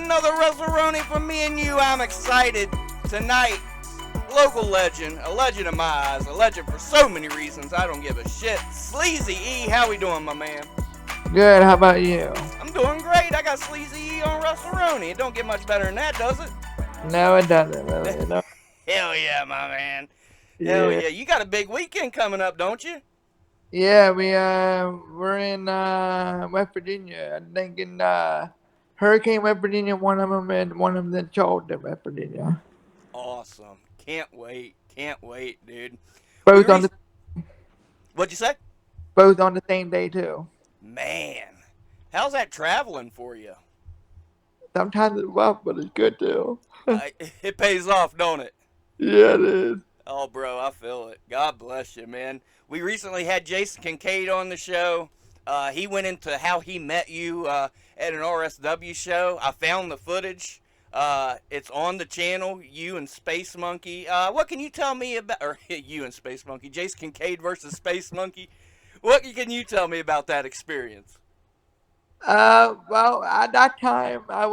another WrestleRoni from me and you. I'm excited tonight. Local legend, a legend in my eyes, a legend for so many reasons. I don't give a shit. Sleezy E, how we doing, my man? Good. How about you? I'm doing great. I got Sleezy E on WrestleRoni. It don't get much better than that, does it? No, it doesn't really. No. Hell yeah, my man. Hell Yeah. yeah. You got a big weekend coming up, don't you? Yeah. We're in West Virginia. I think in Hurricane West Virginia, one of them, and one of them in Charleston, West Virginia. Awesome. Can't wait. Can't wait, dude. We Both on re- the What'd you say? both on the same day too. Man, how's that traveling for you? Sometimes it's rough, but it's good too. It pays off, don't it? Yeah, it is. Oh, bro, I feel it. God bless you, man. We recently had Jason Kincaid on the show. He went into how he met you at an RSW show. I found the footage. It's on the channel. You and Space Monkey. What can you tell me about? Or you and Space Monkey. Jason Kincaid versus Space Monkey. What can you tell me about that experience? Well, at that time, I,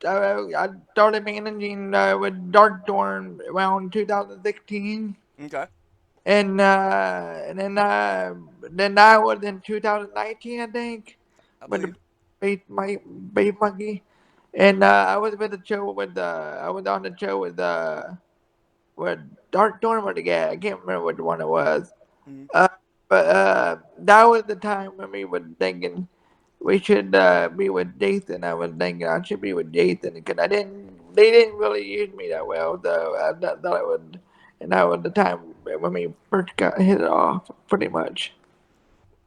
I started managing with Dark Dorn around 2016. Okay, And then that was in 2019, I think, I with the believe. Bass Monkey. And I was with the show with I was on the show with Dark Dorn with the guy. I can't remember which one it was. Mm-hmm. Uh, but that was the time when we were thinking we should be with Jason. I was thinking I should be with Jason because they didn't really use me that well, so thought it would. And that was the time when we first got hit it off, pretty much.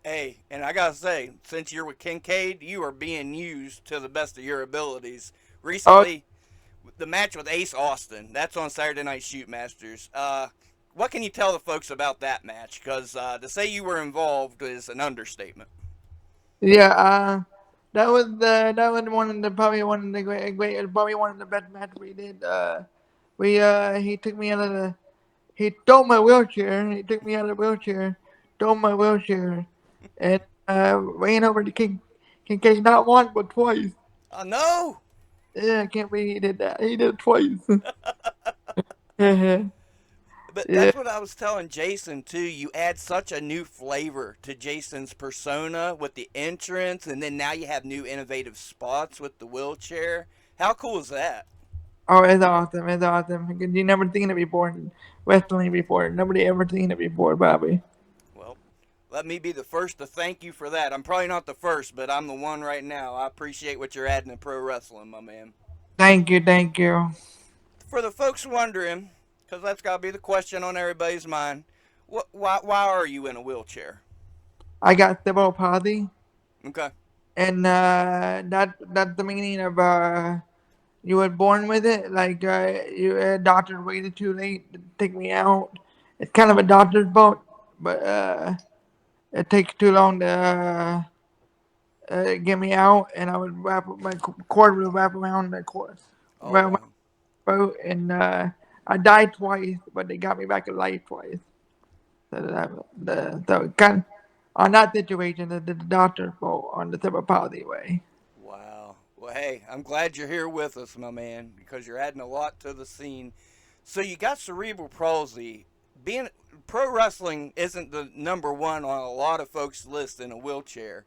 Hey, and I gotta say, since you're with Kincaid, you are being used to the best of your abilities. Oh, Recently, the match with Ace Austin, that's on Saturday Night Shoot Masters. What can you tell the folks about that match? Because to say you were involved is an understatement. yeah, that was one of the probably one of the great probably one of the best matches we did. He took me out of the he stole my wheelchair. He took me out of the wheelchair, stole my wheelchair, and ran over to King not once but twice. No! Yeah, I can't believe he did that. He did it twice. Yeah, But yeah. that's what I was telling Jason too. You add such a new flavor to Jason's persona with the entrance, and then now you have new innovative spots with the wheelchair. How cool is that? Oh, it's awesome. It's awesome. Because you never seen it before in wrestling before. Nobody ever seen it before, Bobby. Well, let me be the first to thank you for that. I'm probably not the first, but I'm the one right now. I appreciate what you're adding to pro wrestling, my man. Thank you, thank you. For the folks wondering, because that's got to be the question on everybody's mind, why are you in a wheelchair? I got cerebral palsy, Okay. and that's the meaning of you were born with it. Like you doctor waited too late to take me out. It's kind of a doctor's fault, but it takes too long to get me out, and I would wrap my cord would wrap around the cord, Oh, around my wow. boat, and I died twice, but they got me back alive twice. So kind of, on that situation, the doctor's fault on the cerebral palsy way. Wow. Well, hey, I'm glad you're here with us, my man, because you're adding a lot to the scene. So you got cerebral palsy. Being pro wrestling isn't the number one on a lot of folks' list in a wheelchair.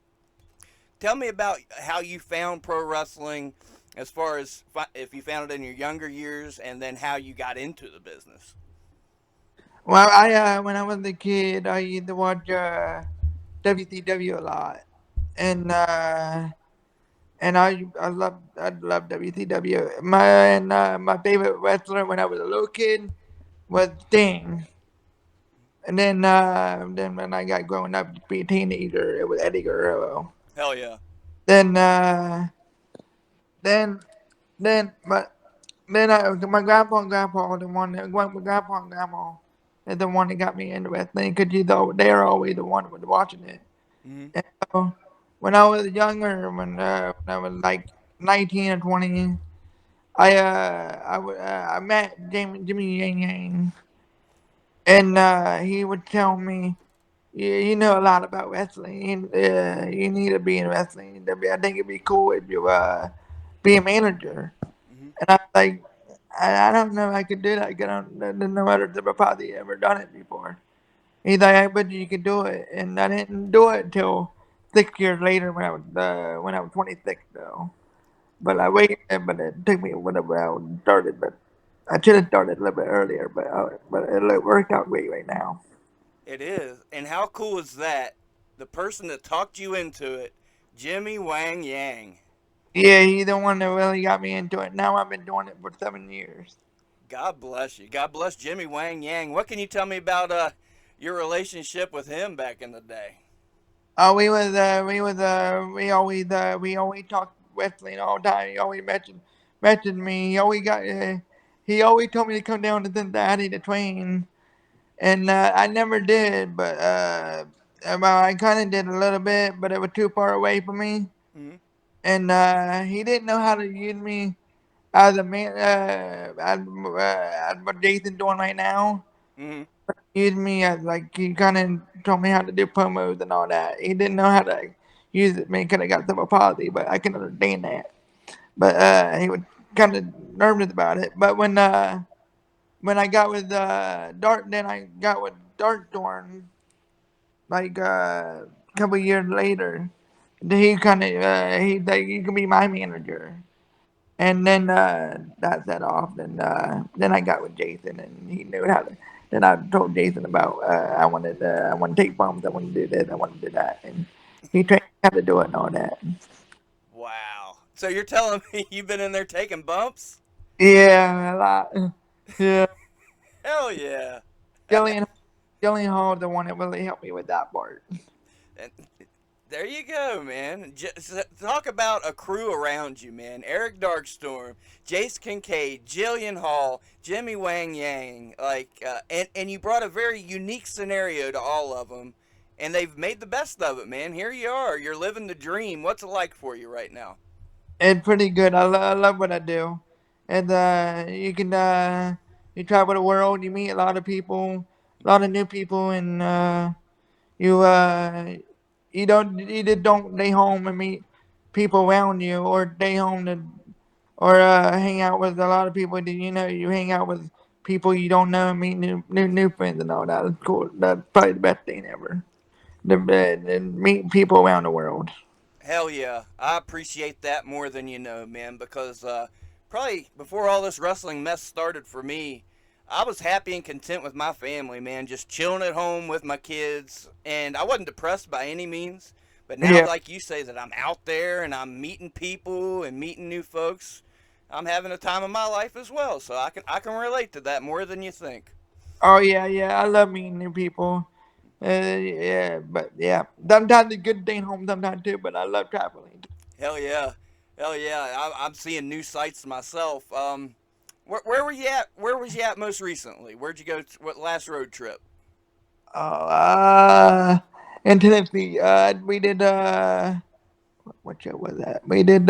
Tell me about how you found pro wrestling, as far as if you found it in your younger years, and then how you got into the business. Well, I when I was a kid, I used to watch WCW a lot, and I love WCW. My favorite wrestler when I was a little kid was Sting, and then when I got growing up to be a teenager, it was Eddie Guerrero. Hell yeah. Then then then but then my grandpa and grandpa the one that went with grandpa and grandma is the one that got me into wrestling because they're always the one that was watching it. Mm-hmm. And so when I was younger, when I was like 19 or 20, I met Jimmy Yang Yang, and he would tell me you know a lot about wrestling. You need to be in wrestling. I think it'd be cool if you be a manager. Hmm. And I'm like, I don't know if I could do that. I don't no other probably ever done it before. He's like, I bet you could do it, and I didn't do it until 6 years later when I was 26 though. But I waited, but it took me whatever I started. But I should have started a little bit earlier. But it worked out great right now. It is. And how cool is that? The person that talked you into it, Jimmy Wang Yang. Yeah, he's the one that really got me into it. Now I've been doing it for 7 years. God bless you. God bless Jimmy Wang Yang. What can you tell me about your relationship with him back in the day? Oh, we always talked wrestling all the time. He always mentioned me. He always told me to come down to Cincinnati to train, and I never did. Well, I kind of did a little bit, but it was too far away from me, Hmm. and he didn't know how to use me as a man. As what Jason's doing right now. Hmm. Used me as like he kind of told me how to do promos and all that. He didn't know how to use it. Man, could have got cerebral palsy, but I can understand that. But he was kind of nervous about it. But when I got with Dart, then I got with Dart Dorn like a couple years later. He kind of he's like you can be my manager. And then that set off. Then I got with Jason, and he knew how to. Then I told Jason about I want to take bombs, I want to do this, I want to do that, and he trained me how to do it and all that. Wow. So you're telling me you've been in there taking bumps? Yeah, a lot. Yeah, Hell yeah. Jillian Jillian Hall is the one that really helped me with that part. And there you go, man. Talk about a crew around you, man. Eric Darkstorm, Jason Kincaid, Jillian Hall, Jimmy Wang Yang. And you brought a very unique scenario to all of them, and they've made the best of it, man. Here you are. You're living the dream. What's it like for you right now? It's pretty good. I love what I do, and you travel the world, you meet a lot of people, a lot of new people, and You you just don't stay home and meet people around you, or stay home to or hang out with a lot of people that you know. You hang out with people you don't know and meet new friends and all that. That's cool. That's probably the best thing ever. Meet people around the world. Hell yeah. I appreciate that more than you know, man, because probably before all this wrestling mess started for me, I was happy and content with my family, man, just chilling at home with my kids. And I wasn't depressed by any means. But now, Yeah. like you say, that I'm out there and I'm meeting people and meeting new folks, I'm having a time of my life as well. So I can relate to that more than you think. Oh yeah, yeah. I love meeting new people. Yeah, but yeah, sometimes it's good to stay home sometimes too. But I love traveling. Hell yeah. Hell yeah. I'm seeing new sights myself. Where were you at? Where was you at most recently? Where'd you go? What last road trip? Oh, in Tennessee, we did what show was that? We did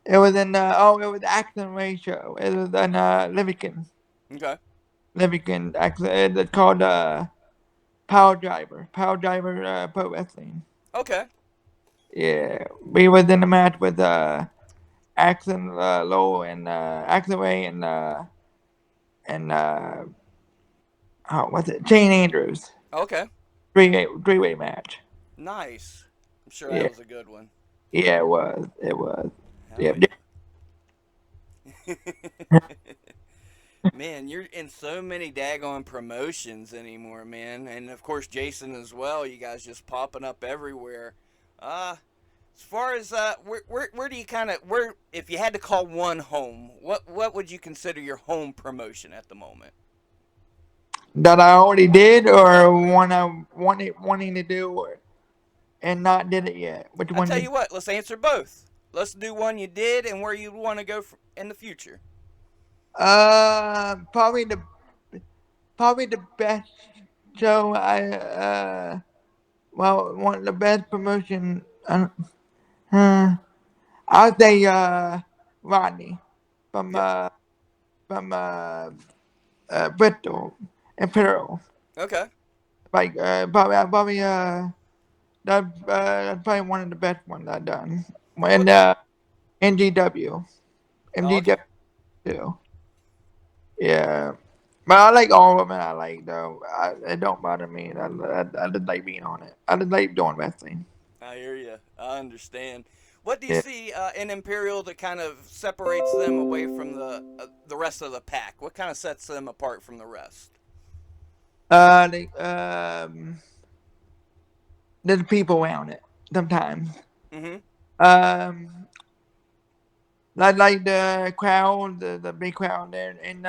it was in it was Action Ratio. It was in Okay. Livingston Action. It's called Power Driver Pro Wrestling. Okay. Yeah, we was in the match with Axon Low and Axon Ray and oh what's it? Shane Andrews. Okay. Three-way match. Nice. I'm sure that Yeah, was a good one. yeah, it was. It was. Hell Yeah. yeah. Man, you're in so many daggone promotions anymore, man. And of course, Jason as well. You guys just popping up everywhere. Uh, as far as where do you kind of where if you had to call one home, what would you consider your home promotion at the moment? That I already did, or one I wanting to do, and not did it yet. Which I one tell did? you what, let's answer both. Let's do one you did and where you want to go in the future. Uh, probably the probably the best show one of the best promotion. Uh, I'll say Rodney from Yep. uh from Bristol Imperial. Okay. like that's probably one of the best ones I've done. What? When NGW, Oh, okay. MGW too. Yeah. But I like all of them. I like though. It don't bother me. I just like being on it. I just like doing wrestling. I hear you. I understand. What do you Yeah. see in Imperial that kind of separates them away from the rest of the pack? What kind of sets them apart from the rest? The there's people around it sometimes. Mm-hmm. Um, like the crowd, the big crowd there, and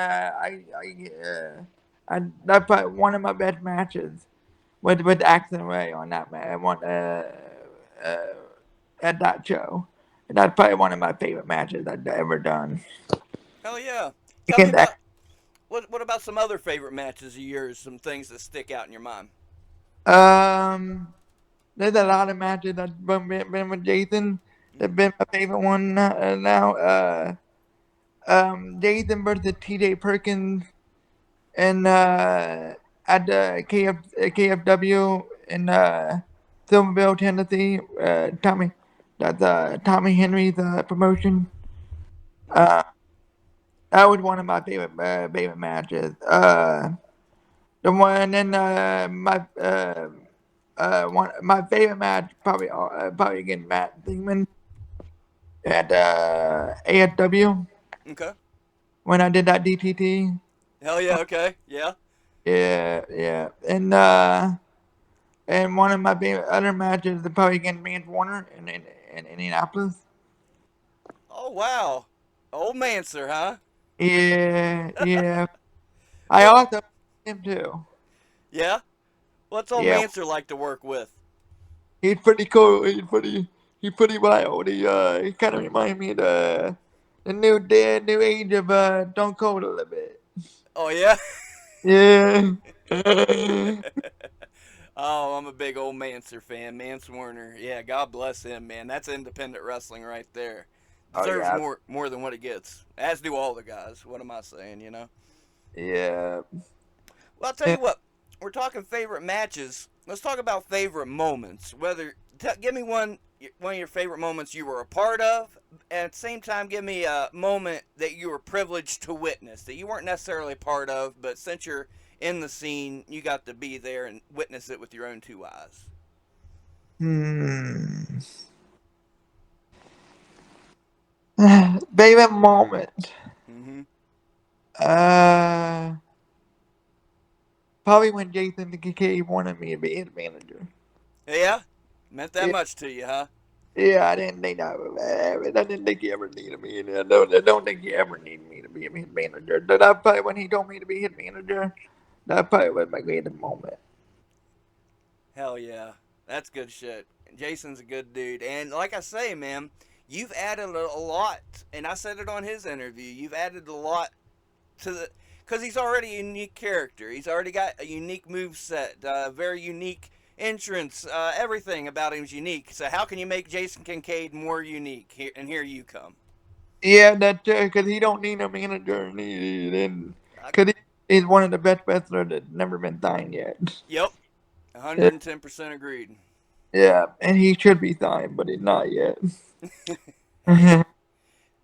that's probably one of my best matches with Axel Ray on that uh, at that show. And that's probably one of my favorite matches I've ever done. Hell yeah. Tell me Against about what about some other favorite matches of yours? Some things that stick out in your mind. um, there's a lot of matches that been with Jason. That's been my favorite one now. Jason versus T.J. Perkins and at the KFW in Silverville, Tennessee. That's Tommy Henry's promotion. Okay. That was one of my favorite matches. The one and my favorite match probably against Matt Thingman at ASW Okay. when I did that DTT. Hell yeah. Okay. Yeah. Yeah, and one of my favorite other matches is probably against Mance Warner in Indianapolis. Oh wow. Old Manser, huh? Yeah. I What? also him too. Yeah. What's old Yeah, Manser like to work with? he's pretty cool. He's pretty wild. He kind of reminds me of the new age of Stone Cold a little bit. Oh yeah. Yeah. Oh, I'm a big old Manser fan. Mance Warner. Yeah, God bless him, man. That's independent wrestling right there. Oh Deserves yeah. more than what it gets. As do all the guys. What am I saying, you know? Yeah. Well, I'll tell you what. We're talking favorite matches. Let's talk about favorite moments. Give me one of your favorite moments you were a part of, and at the same time, give me a moment that you were privileged to witness that you weren't necessarily part of, but since you're in the scene, you got to be there and witness it with your own two eyes. Hmm. Favorite moment. Mm-hmm. Uh, Probably when Jason Kincaid wanted me to be his manager. Yeah, meant that Yeah, much to you, huh? yeah, I didn't think that was bad. I didn't think he ever needed me, and I don't think he ever needed me to be his manager. That probably when he told me to be his manager, that probably was my greatest moment. Hell yeah, that's good shit. Jason's a good dude, and like I say, man, you've added a lot. And I said it on his interview. You've added a lot to the because he's already a unique character. He's already got a unique move set, very unique entrance. Everything about him's unique. So how can you make Jason Kincaid more unique? And here you come. Yeah, that because he don't need a manager, and I, he's one of the best wrestlers that's never been signed yet. yep, Yeah, 110% agreed. yeah, and he should be signed, but he's not yet. Hey,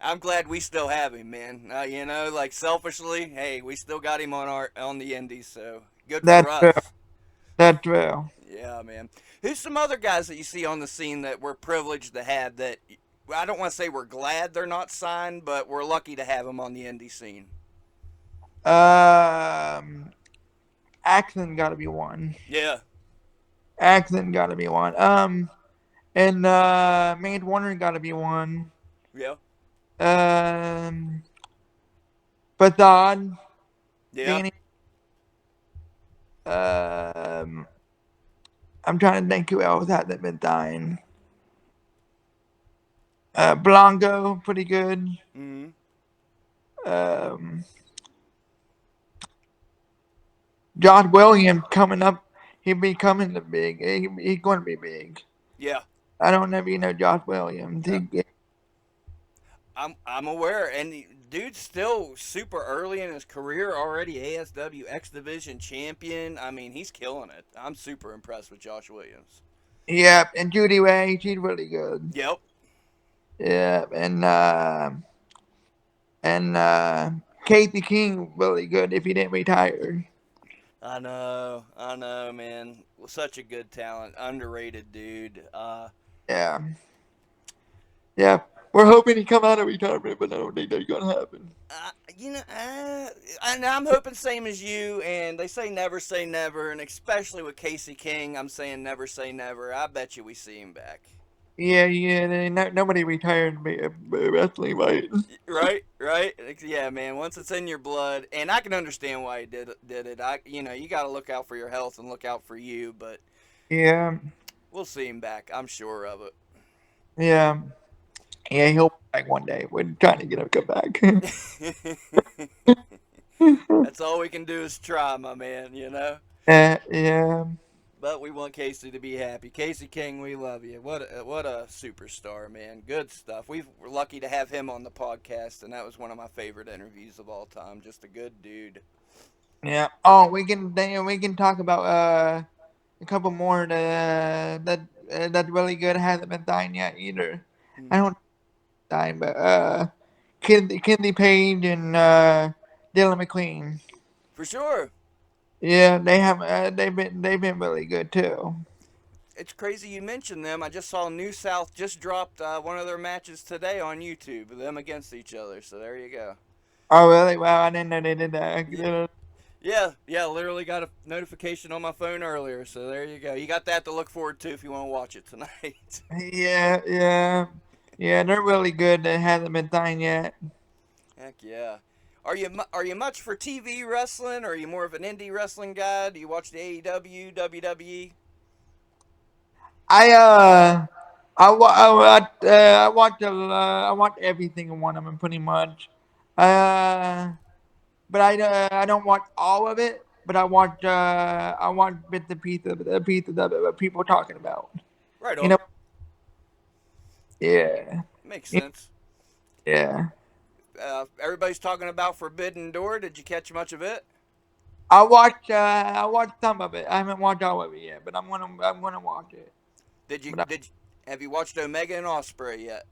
I'm glad we still have him, man. You know, like selfishly, hey, we still got him on the Indies, so good for That's true. us. That's true. Yeah, man. Who's some other guys that you see on the scene that we're privileged to have that I don't want to say we're glad they're not signed, but we're lucky to have them on the indie scene. Um, Accent got to be one. Yeah, Accent got to be one. And Maid Warner got to be one. yeah, Um, Facade, yeah. Danny. Um, I'm trying to think who else hasn't been signed. Blanco, pretty good. Mm-hmm. Um, Josh Williams coming up. He'll be coming to big. He's going to be big. Yeah. I don't know if you know Josh Williams. Uh, I'm aware, and dude's still super early in his career, already ASW X Division champion. I mean, he's killing it. I'm super impressed with Josh Williams. Yep, and Judy Wang, she's really good. Yep. Yep, and Casey King really good if he didn't retire. I know, man. Such a good talent, underrated dude. Yeah, yeah. We're hoping he come out of retirement, but I don't think that's gonna happen. you know, I'm hoping same as you. And they say never, and especially with Casey King, I'm saying never say never. I bet you we see him back. Yeah, yeah. Nobody retired wrestling, right? Right, right. Yeah, man. Once it's in your blood, and I can understand why he did it. You got to look out for your health and look out for you. But Yeah, we'll see him back. I'm sure of yeah, yeah. He'll be back one day. We're trying to get him to come back. it. That's all we can do is try, my man. Yeah, But we want Casey to be happy. Casey King, we love you. What a superstar, man. Good stuff. We're lucky to have him on the podcast, and that was one of my favorite interviews of all time. Just a good dude. yeah. Oh, we can talk about a couple more that really good hasn't been signed yet either. I Mm. don't sign, but Kenley Page and Dylan McQueen. For sure. Yeah, they've been really good too. It's crazy you mentioned them. I just saw New South just dropped one of their matches today on YouTube, them against each other. So there you go. Oh really? Wow, I didn't know they did Y- that. Yeah, yeah. Literally got a notification on my phone earlier. So there you go. You got that to look forward to if you want to watch it tonight. Yeah, yeah, yeah. They're really good. That hasn't been signed yet. Heck yeah. Are you much for TV wrestling, or are you more of an indie wrestling guy? Do you watch the AEW, WWE? I uh, I watch everything in one of them pretty much. Uh, but I don't watch all of it. But I watch bits and pieces of it. What people talking about. Right You on. know? Yeah, Makes sense. yeah. Everybody's talking about Forbidden Door. Did you catch much of it? I watched some of it. I haven't watched all of it yet, but I'm gonna watch it. Did you But did Have you watched Omega and Osprey yet?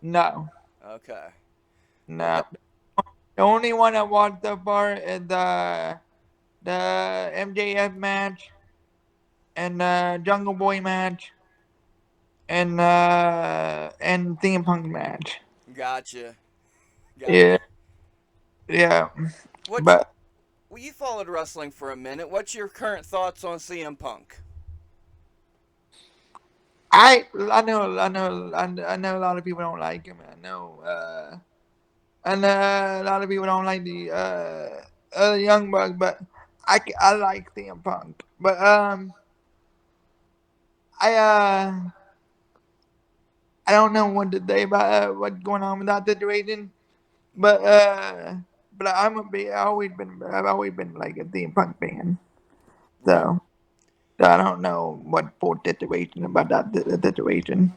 no, Okay. Well, no. The only one I watched so far is the MJF match and the Jungle Boy match and CM Punk match. gotcha, Yeah, gotcha. yeah. What? But Well, you followed wrestling for a minute. What's your current thoughts on CM Punk? I know a lot of people don't like him. I know a lot of people don't like the Young Bucks, but I like CM Punk. But I I don't know what to say about what's going on with that situation. But I've always been like a CM Punk fan. Right. So I don't know what full situation about that situation.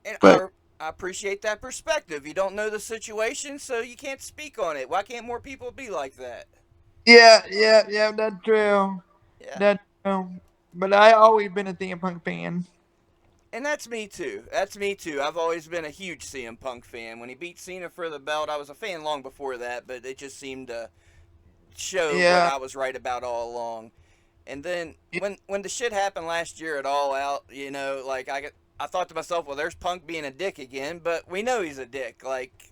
And But I appreciate that perspective. You don't know the situation, so you can't speak on it. Why can't more people be like that? yeah, yeah, yeah, that's true. Yeah. That's true. But I always been a CM Punk fan. And that's me too. That's me too. I've always been a huge CM Punk fan. When he beat Cena for the belt, I was a fan long before that, but it just seemed to show what Yeah, I was right about all along. And then when the shit happened last year at All Out, like I thought to myself, well, there's Punk being a dick again, but we know he's a dick. Like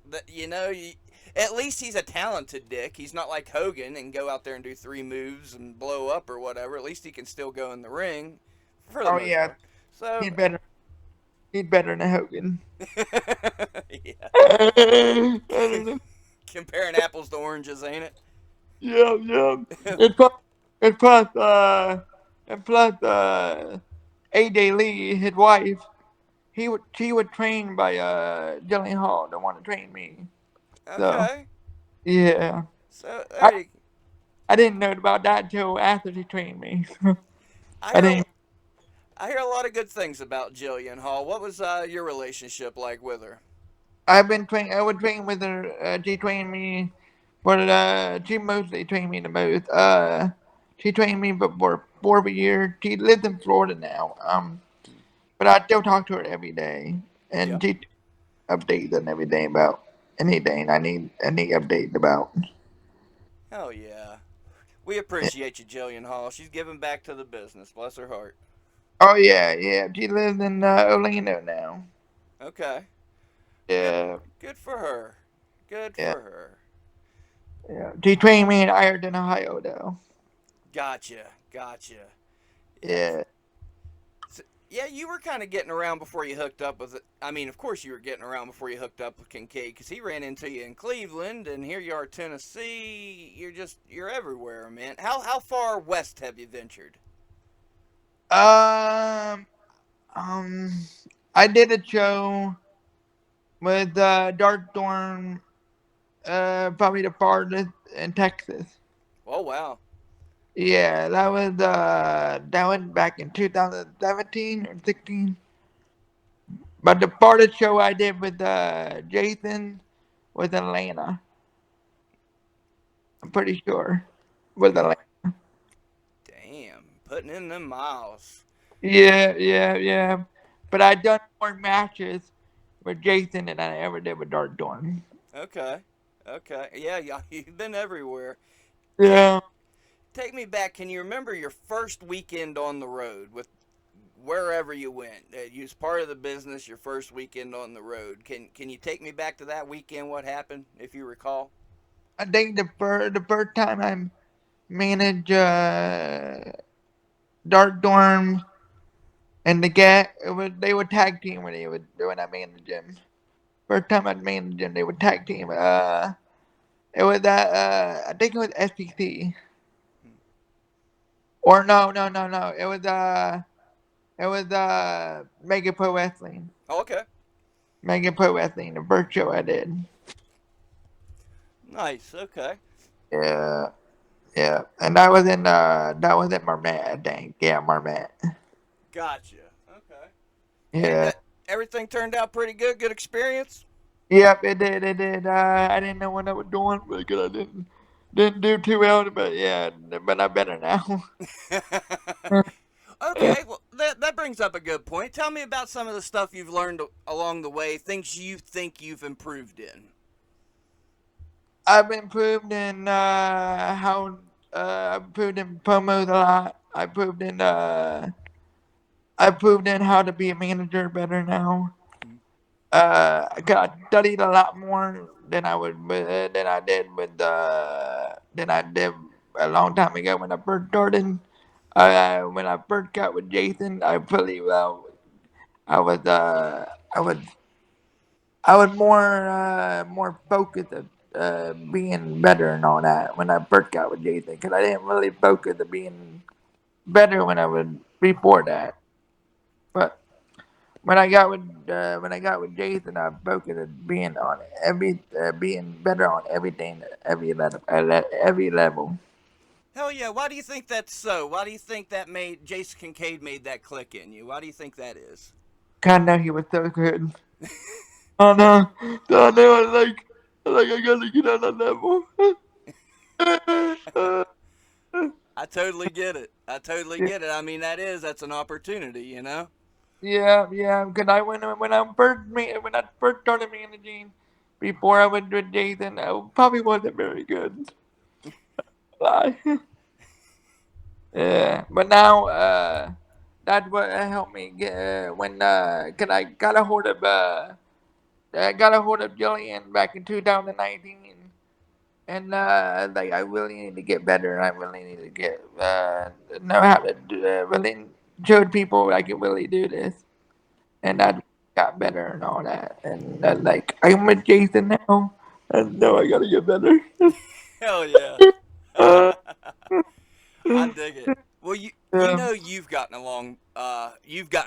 at least he's a talented dick. He's not like Hogan and go out there and do three moves and blow up or whatever. At least he can still go in the ring for the oh most yeah, part. So he's better. He's better than Hogan. yeah, I don't know. comparing apples to oranges, ain't Yeah, yeah. it? And plus, and plus, AJ Lee, his wife, she was trained by Jillian Hall, the one that trained me. So Okay, yeah, so I there you. I didn't know about that till after she trained me. I I hear a, didn't. I hear a lot of good things about Jillian Hall. What was your relationship like with her? I've been train. I would train with her. She trained me, but she mostly trained me the most. She trained me for 4 years. She lives in Florida now. But I still talk to her every day, Yeah. and she updates and everything about anything I need any update about. Hell yeah. We appreciate you, Jillian Hall. She's giving back to the business. Bless her heart. Oh yeah, yeah. She lives in Orlando now. Okay. Good. Yeah, Good for her. Good yeah, for her. yeah. She trained me in Ironton, Ohio, though. Gotcha. Gotcha. Yeah. Yeah. Yeah, you were kind of getting around before you hooked up with it. I mean, of course, you were getting around before you hooked up with Kincaid because he ran into you in Cleveland, and here you are, Tennessee. You're everywhere, man. How far west have you ventured? Um, um, I did a show with Dark Storm, probably the farthest in Texas. Oh wow. Yeah, that was back in 2017 or 16. But the farthest show I did with Jason was Atlanta. I'm pretty sure was Atlanta. Damn, putting in them miles. Yeah, yeah, yeah. But I done more matches with Jason than I ever did with Dark Storm. Okay. Okay. Yeah, yeah. You've been everywhere. Take Yeah. take me back. Can you remember your first weekend on the road with wherever you went? You was part of the business. Your first weekend on the road. Can you take me back to that weekend? What happened, if you recall? I think the first time I managed Dark Dorm and the Gat, they would tag team when I managed them. First time I managed them, they would tag team. It was I think it was SEC or no. It was Mega Pro Wrestling. Oh, okay. Mega Pro Wrestling, the first show I did. Nice. Okay. Yeah, yeah, and that was in Marmette, I think. Yeah, Marmette. Gotcha. Okay. And Yeah. everything turned out pretty good. Good experience. Yep, it did. It did. I didn't know what I was doing because I didn't do too well, but yeah, but I'm better now. Yeah. Okay, well, that brings up a good point. Tell me about some of the stuff you've learned along the way, things you think you've improved in. I've improved in how I've improved in promos a lot. I improved in how to be a manager better now. I got studied a lot more than I did a long time ago when I first started. When I first got with Jason, I pretty well I was I was I was more focused of being better and all that when I first got with Jason because I didn't really focus on being better when I was before that. But when I got with Jason, I focused on being better on everything, every level. Hell yeah, why do you think that's so? Why do you think that made Jason Kincaid made that click in you? Why do you think that is? Kinda, he was so good. Oh no, oh no, I gotta get on that level. I totally get it. I totally Yeah, get it. I mean, that's an opportunity, you know? yeah, yeah. Cause when I first started managing, before I went with Jason, I probably wasn't very good. Lie. Yeah, but now that's what helped me get when cause I got a hold of Jillian back in 2019, and like I really need to get better. I really need to get know how to really show people I can really do this, and I got better and all that. And like I'm with Jason now, and now I gotta get better. Hell yeah. uh, I dig it. Well, you yeah. know you've gotten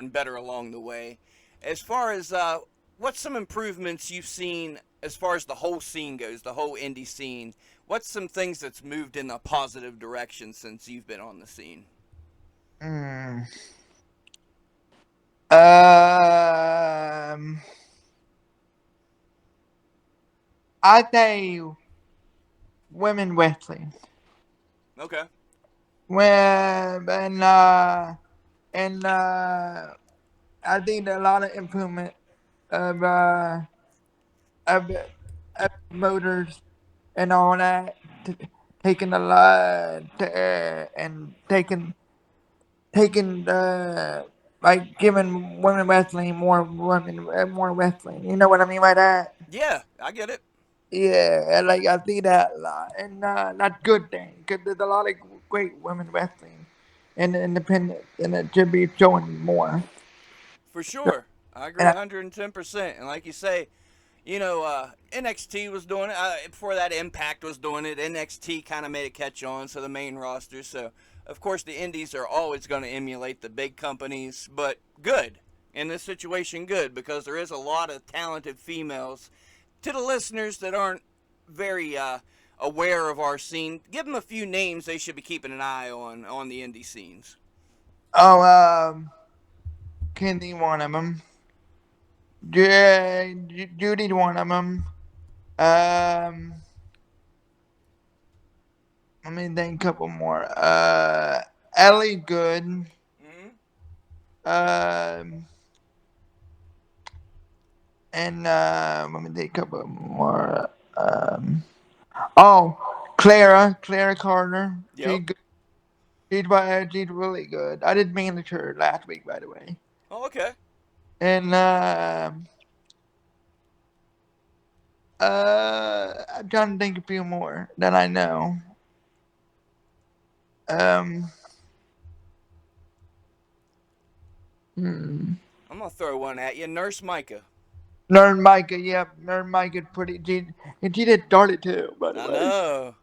better along the way. As far as what's some improvements you've seen as far as the whole scene goes, the whole indie scene? What's some things that's moved in a positive direction since you've been on the scene? Mm. Um. I say women wrestling. Okay. When and I think a lot of improvement of of, of motors and all that, taking a lot and taking like giving women wrestling more wrestling. You know what I mean by that? Yeah, I get it. Yeah, and, like I see that a lot, and that's good thing because there's a lot of great women wrestling in the independent, and it should be showing more. For sure. I agree And 110%. And like you say, NXT was doing it. Before that, Impact was doing it. NXT kind of made it catch on, so the main roster. So, of course, the indies are always going to emulate the big companies, but good. In this situation, good, because there is a lot of talented females. To the listeners that aren't very aware of our scene, give them a few names they should be keeping an eye on the indie scenes. oh, Kenny one of them, Judy one of them. Um, Let me think a couple more. Ellie good. Mm-hmm. Um, and let me think a couple more. Oh, Clara Carter. Yep. She's really good. I did manage her last week, by the way. Oh, okay. And I'm trying to think a few more that I know. Um, hmm. I'm gonna throw one at you, Nurse Micah. Nerd Micah, yep, Nerd Micah, pretty. And she did start it too, by the I way. know.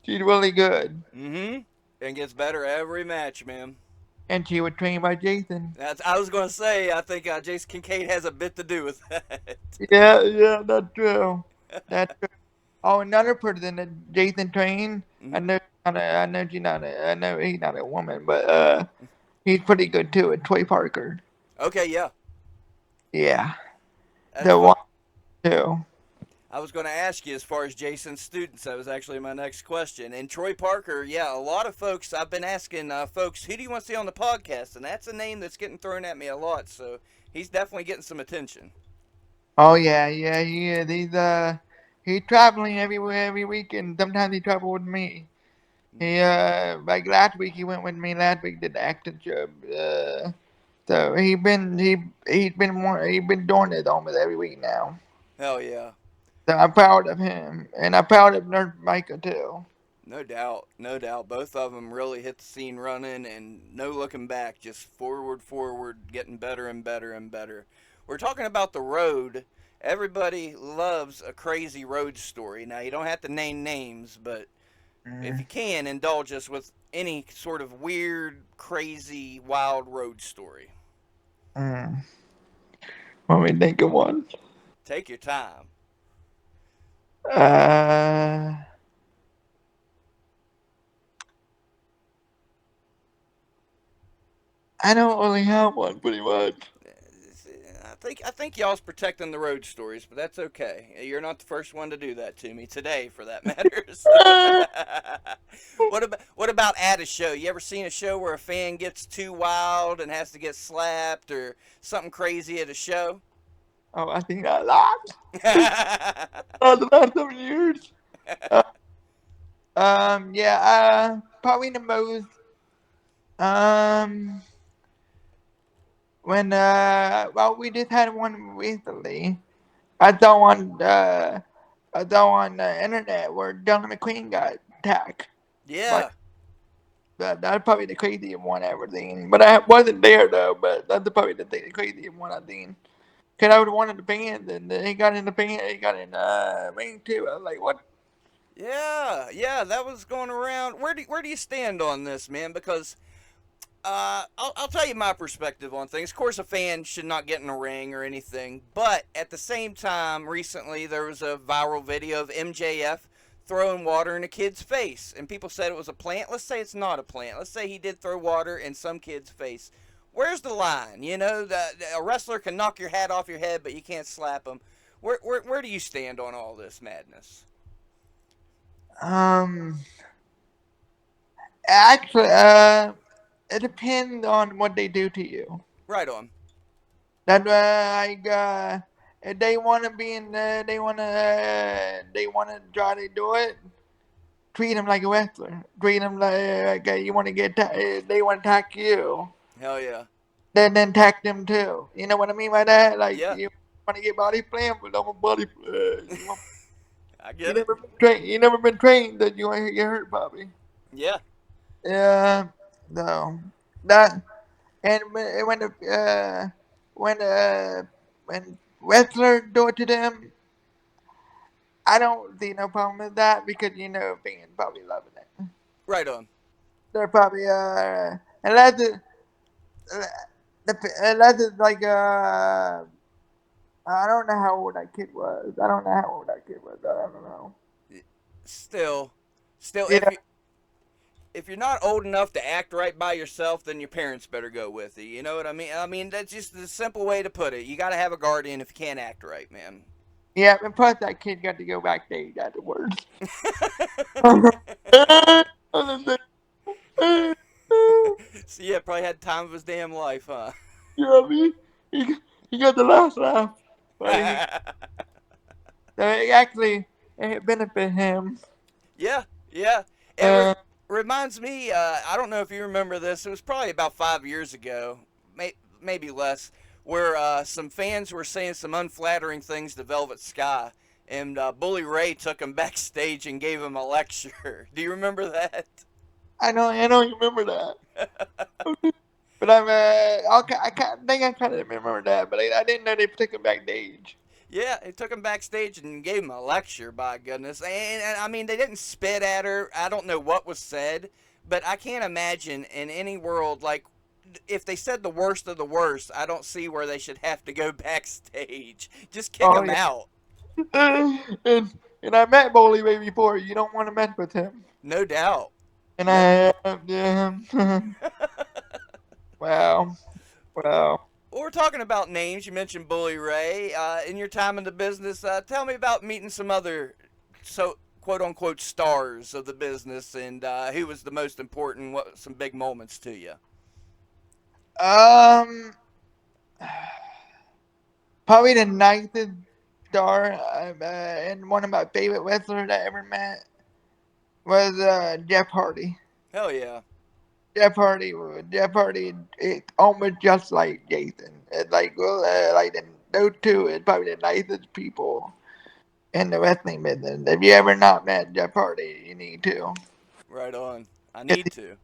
She's really good, Mm-hmm. And gets better every match, man. and she was trained by Jason. That's. I was gonna say. I think Jason Kincaid has a bit to do with that. Yeah, yeah, that's true. That's true. Oh, another person that Jason trained. Mm-hmm. I know she's not. I know he's not a woman, but he's pretty good too. It's Troy Parker. Okay, yeah, Yeah, that's the one fun. too. I was going to ask you as far as Jason's students. That was actually my next question. And Troy Parker, yeah, a lot of folks. I've been asking folks, who do you want to see on the podcast? And that's a name that's getting thrown at me a lot. So he's definitely getting some attention. Oh yeah, yeah, he is. He's traveling everywhere every weekend. Sometimes he travel with me. He like last week he went with me. Last week did the acting job. So he's been doing it almost every week now. Hell yeah. So I'm proud of him, and I'm proud of Nurse Micah too. No doubt, no doubt. Both of them really hit the scene running and no looking back, just forward, forward, getting better and better and better. We're talking about the road. Everybody loves a crazy road story. Now, you don't have to name names, but if Mm, you can, indulge us with any sort of weird, crazy, wild road story. mm. Let me think of one. Take your time. Uh, I don't really have one, pretty much. I think y'all's protecting the road stories, but that's okay. You're not the first one to do that to me today, for that matter. So. What about at a show? You ever seen a show where a fan gets too wild and has to get slapped or something crazy at a show? Oh, I think that a lot. The last 7 years. Uh, yeah. Probably the most. Um, when well, we just had one recently. I saw on the internet where John McQueen got attacked. But Yeah, that's probably the craziest one I ever seen. But I wasn't there though. But that's probably the craziest one I've seen. Cause I was one of the bands, and he got in the band. He got in ring too. I was like, what? yeah. That was going around. Where do you stand on this, man? Because I'll tell you my perspective on things. Of course, a fan should not get in a ring or anything, but at the same time, recently there was a viral video of MJF throwing water in a kid's face, and people said it was a plant. Let's say it's not a plant. Let's say he did throw water in some kid's face. Where's the line? A wrestler can knock your hat off your head, but you can't slap him. Where do you stand on all this madness? Um, actually, it depends on what they do to you. Right on. That like if they want to be in, they want to try to do it. Treat them like a wrestler. Treat them like you want to they want to attack you. Hell yeah. Then attack them too. You know what I mean by that? Like Yeah, you want to get body slam, but I'm a body slam. I You get it. never been trained. You never been trained that you want to get hurt, Bobby. Yeah. Yeah. No. That and when when wrestlers do it to them, I don't see no problem with that because fans probably loving it. Right on. They're probably unless unless it's like I don't know how old that kid was. I don't know how old that kid was. I don't know. Still, still, Yeah, if you're not old enough to act right by yourself, then your parents better go with you. You know what I mean? I mean that's just the simple way to put it. You got to have a guardian if you can't act right, man. yeah. And plus, that kid got to go backstage afterwards. So yeah, probably had the time of his damn life, huh? You know what I mean? He got the last laugh, but actually it benefit him. Yeah, yeah. It Uh, reminds me. I don't know if you remember this. It was probably about 5 years ago, maybe less, where some fans were saying some unflattering things to Velvet Sky, and Bully Ray took him backstage and gave him a lecture. Do you remember that? I know you remember that, but I kind of remember that, but I didn't know they took him backstage. Yeah, he took him backstage and gave him a lecture, by goodness. And I mean, they didn't spit at her. I don't know what was said, but I can't imagine in any world, like, if they said the worst of the worst, I don't see where they should have to go backstage. Just kick Oh him yeah, out. and I met Bully Ray before. You don't want to mess with him. No doubt. And No. yeah, wow, wow. Well, we're talking about names. You mentioned Bully Ray. In your time in the business, tell me about meeting some other, so quote unquote, stars of the business, and who was the most important. What some big moments to you? Um, Probably the nicest star and one of my favorite wrestlers I ever met was Jeff Hardy. Hell yeah. Jeff Hardy, it's almost just like Jason. It's like those two is probably the nicest people in the wrestling business. If you ever not met Jeff Hardy, you need to. Right on. I need to.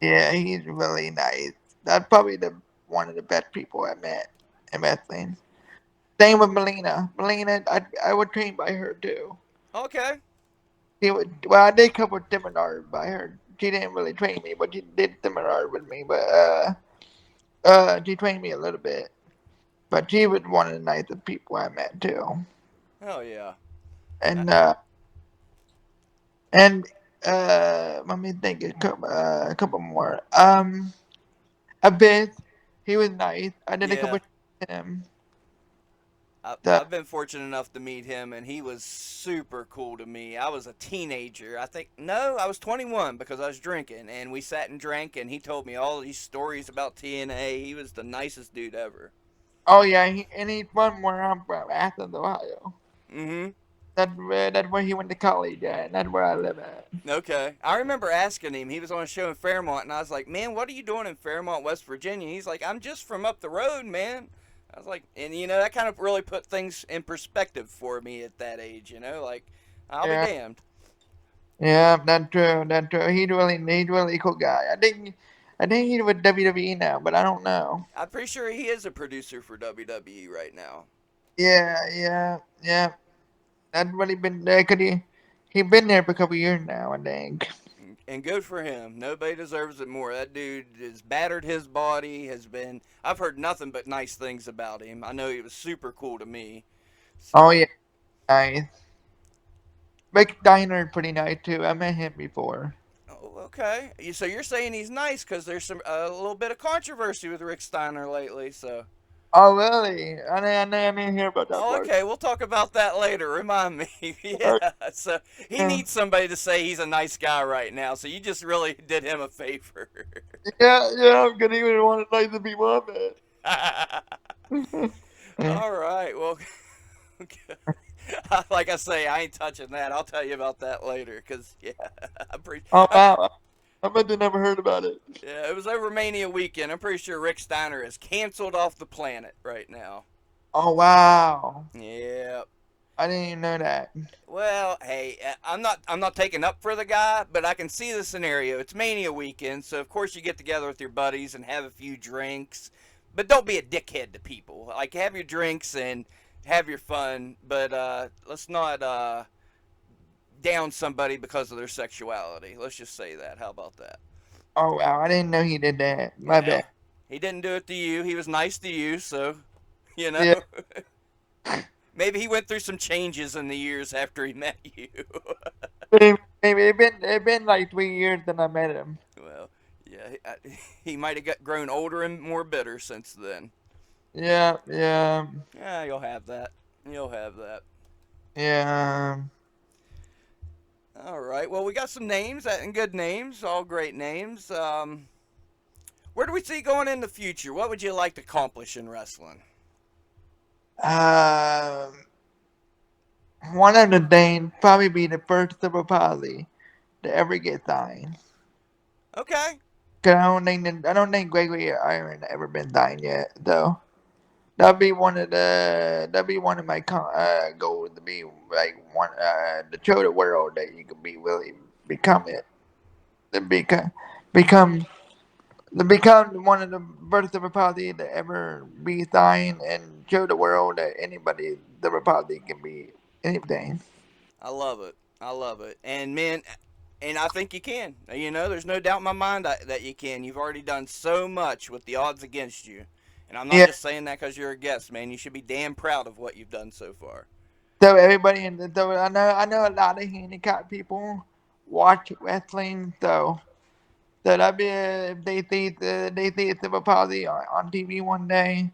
Yeah, he's really nice. That's probably the one of the best people I met in wrestling. Same with Melina. Melina, I was trained by her too. Okay. Well, I did a couple of seminars by her. She didn't really train me, but she did seminars with me. But she trained me a little bit. But she was one of the nicest people I met too. Hell yeah. Uh, And uh, and let me think a couple more. Abyss, he was nice. I did a couple yeah. of him. So, I've been fortunate enough to meet him, and he was super cool to me. I was a teenager. I think, no, I was 21 because I was drinking, and we sat and drank, and he told me all these stories about TNA. He was the nicest dude ever. oh yeah, and he's from where I'm from, Athens, Ohio. Mm hmm. That's where he went to college at, and that's where I live at. Okay. I remember asking him, he was on a show in Fairmont, and I was like, man, what are you doing in Fairmont, West Virginia? He's like, I'm just from up the road, man. I was like, and that kind of really put things in perspective for me at that age, like, I'll be Yeah, damned. yeah, that's true. That's true. He's really cool guy. I think he's with WWE now, but I don't know. I'm pretty sure he is a producer for WWE right now. Yeah, yeah, yeah. That's really been there. He been there for a couple years now, I think. And good for him. Nobody deserves it more. That dude has battered his body, has been. I've heard nothing but nice things about him. I know he was super cool to me. Oh So, yeah, nice. Rick Steiner pretty nice too. I met him before. oh, okay. So you're saying he's nice because there's a little bit of controversy with Rick Steiner lately. So Oh, really? I didn't hear about that Oh, part. okay. We'll talk about that later. Remind me. Uh, Yeah. So he yeah, needs somebody to say he's a nice guy right now. So you just really did him a favor. yeah, I'm gonna even want to like the people up there. All right. Well, like I say, I ain't touching that. I'll tell you about that later. Cause yeah, Oh, wow. I bet they never heard about it. yeah, it was over Mania weekend. I'm pretty sure Rick Steiner is canceled off the planet right now. Oh, wow. Yeah. I didn't even know that. Well, hey, I'm not taking up for the guy, but I can see the scenario. It's Mania weekend, so of course you get together with your buddies and have a few drinks, but don't be a dickhead to people. Like have your drinks and have your fun, but let's not down somebody because of their sexuality. Let's just say that. How about that? Oh, wow. I didn't know he did that. My bad. Well, he didn't do it to you. He was nice to you, so you know. Yeah, Maybe he went through some changes in the years after he met you. maybe it been like 3 years that I met him. Well, yeah, he might have got grown older and more bitter since then. Yeah, yeah, Yeah, you'll have that. You'll have that. yeah. All right. Well, we got some names and good names, all great names. Where do we see going in the future? What would you like to accomplish in wrestling? Um, One of the things probably be the first cerebral palsy to ever get signed. Okay. Cause I don't think Gregory Iron ever been signed yet, though. That'd be one of my goals to be like one to show the world that you can be really become it to become to become one of the first of a party to ever be signed and show the world that anybody the party can be anything. I love it. I love it. And man, and I think you can. There's no doubt in my mind that you can. You've already done so much with the odds against you. And I'm not Yeah. just saying that because you're a guest, man. You should be damn proud of what you've done so far. So everybody in the so I know a lot of handicapped people watch wrestling. So that'd be if they see a Super Palsy on TV one day,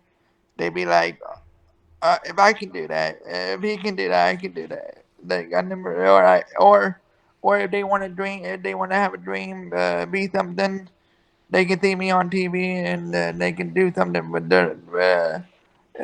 they'd be like, if I can do that, if he can do that, I can do that. Like I never, or if they want to dream, if they want to have a dream, be something, they can see me on TV and they can do something with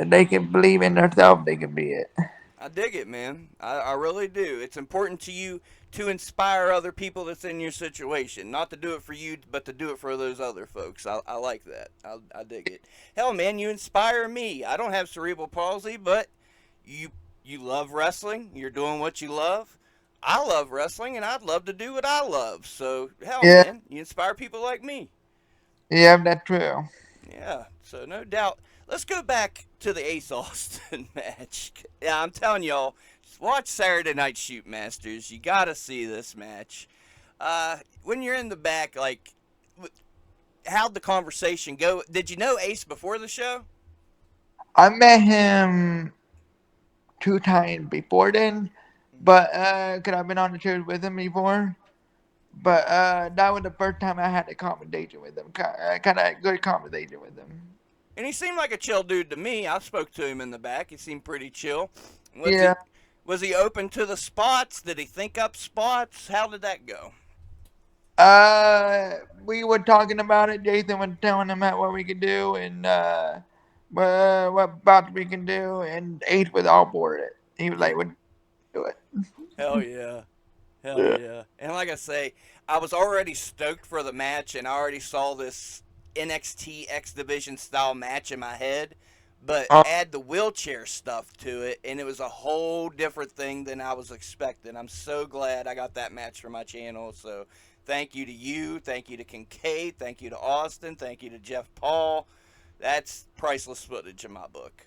they can believe in themselves. They can be it. I dig it, man. I really do. It's important to you to inspire other people that's in your situation. Not to do it for you, but to do it for those other folks. I like that. I dig it. Hell, man, you inspire me. I don't have cerebral palsy, but you you love wrestling. You're doing what you love. I love wrestling, and I'd love to do what I love. So, hell, Yeah, man, you inspire people like me. yeah, that's true. Yeah, so no doubt. Let's go back to the Ace Austin match. Yeah, I'm telling y'all, watch Saturday Night Shoot Masters. You gotta see this match. When you're in the back, like, how'd the conversation go? Did you know Ace before the show? I met him 2 times before then, but cause I've been on the show with him before. But that was the first time I had a conversation with him, kind of good conversation with him. And he seemed like a chill dude to me. I spoke to him in the back. He seemed pretty chill. Was he Yeah. was he open to the spots? Did he think up spots? How did that go? We were talking about it. Jason was telling him what we could do and what spots we can do, and Ace was all for it. He was Yeah. like, "What do it?" Hell yeah. Hell Yeah. yeah. And like I say, I was already stoked for the match and I already saw this NXT X Division style match in my head. But Oh, add the wheelchair stuff to it, and it was a whole different thing than I was expecting. I'm so glad I got that match for my channel. So thank you to you. Thank you to Kincaid. Thank you to Austin. Thank you to Jeff Paul. That's priceless footage in my book.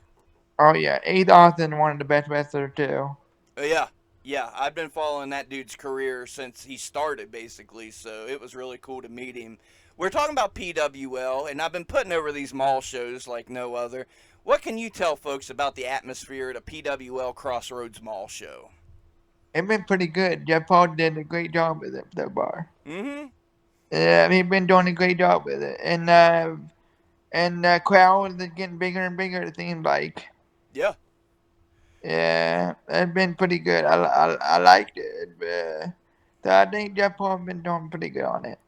oh yeah, Ace Austin, one of the best wrestlers too. Yeah, yeah. I've been following that dude's career since he started, basically. So it was really cool to meet him. We're talking about PWL, and I've been putting over these mall shows like no other. What can you tell folks about the atmosphere at a PWL Crossroads Mall show? It's been pretty good. Jeff Paul did a great job with it so far. Mm-hmm. Yeah, he's been doing a great job with it, and and the crowd is getting bigger and bigger. It seems like. Yeah, Yeah, it's been pretty good. I liked it. So I think Jeff Paul's been doing pretty good on it.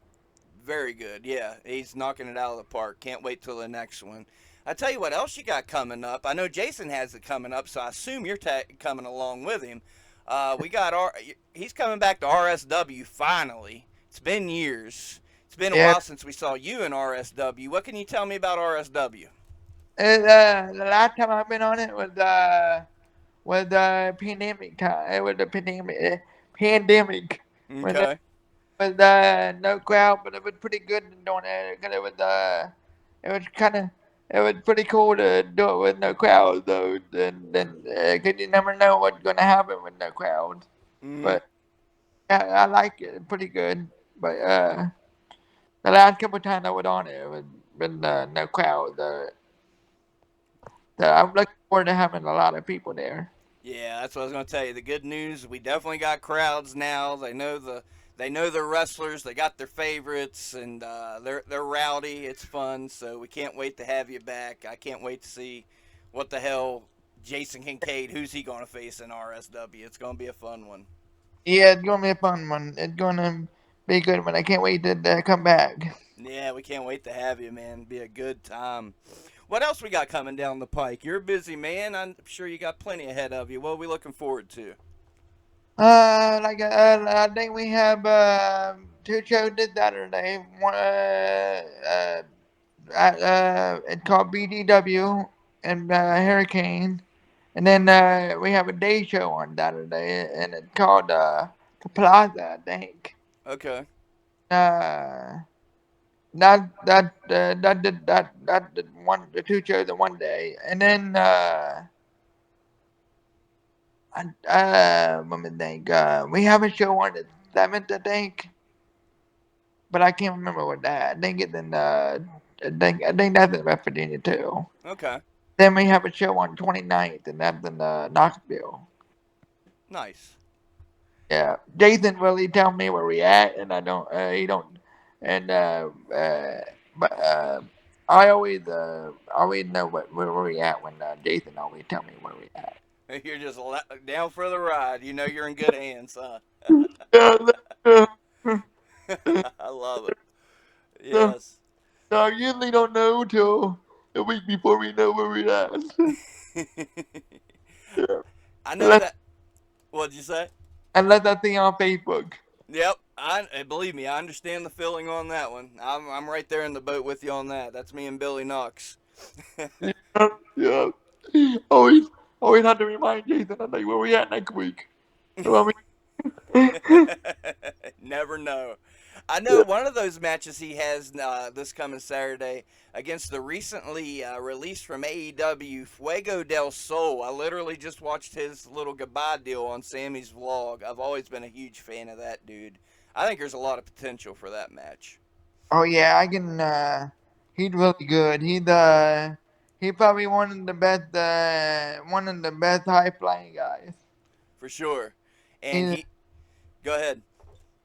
very good. Yeah, he's knocking it out of the park. Can't wait till the next one. I tell you what else you got coming up. I know Jason has it coming up, so I assume you're coming along with him. We got he's coming back to RSW finally. It's been years. It's been a Yeah, while since we saw you in RSW. What can you tell me about RSW? the last time I've been on it was pandemic time. It was the pandemic when there Okay. was no crowd, but it was pretty good doing it because it was kind of it was pretty cool to do it with no crowd though. Then cause you never know what's gonna happen with no crowd. Mm-hmm. But I like it pretty good. But the last couple of times I was on it, it was been no crowd. I'm looking forward to having a lot of people there. Yeah, that's what I was going to tell you. The good news, we definitely got crowds now. They know the wrestlers. They got their favorites, and they're rowdy. It's fun, so we can't wait to have you back. I can't wait to see what the hell Jason Kincaid. Who's he going to face in RSW? It's going to be a fun one. Yeah, it's gonna be a fun one. It's gonna be a good one. I can't wait to come back. Yeah, we can't wait to have you, man. Be a good time. What else we got coming down the pike? You're a busy man. I'm sure you got plenty ahead of you. What are we looking forward to? I think we have two shows this Saturday. One, it's called BDW and Hurricane, and then we have a day show on Saturday, and it's called the Plaza, I think. Okay. Uh, that the one the two shows in one day, and then let me think. We have a show on the 7th, I think, but I can't remember what that. I think it's in I think that's in West Virginia too. Okay. Then we have a show on 29th, and that's in Knoxville. Nice. Yeah, Jason really tell me where we at, and I don't. He don't, and but I always know where we at when Jason always tell me where we at. You're just down for the ride. You know you're in good hands, huh? Yeah, uh, I love it. uh, Yes. I usually don't know till a week before we know where we're at. Yeah. I know Unless, that. What'd you say? unless I see on Facebook. Yep. Believe me, I understand the feeling on that one. I'm right there in the boat with you on that. That's me and Billy Knox. Yeah, yeah. Always, always have to remind Jason, I think where we at next week. You know what I mean? Never know. I know one of those matches he has this coming Saturday against the recently released from AEW Fuego del Sol. I literally just watched his little goodbye deal on Sammy's vlog. I've always been a huge fan of that dude. I think there's a lot of potential for that match Oh yeah, I can. He's really good. He probably one of the best high flying guys. for sure. And He's he, go ahead.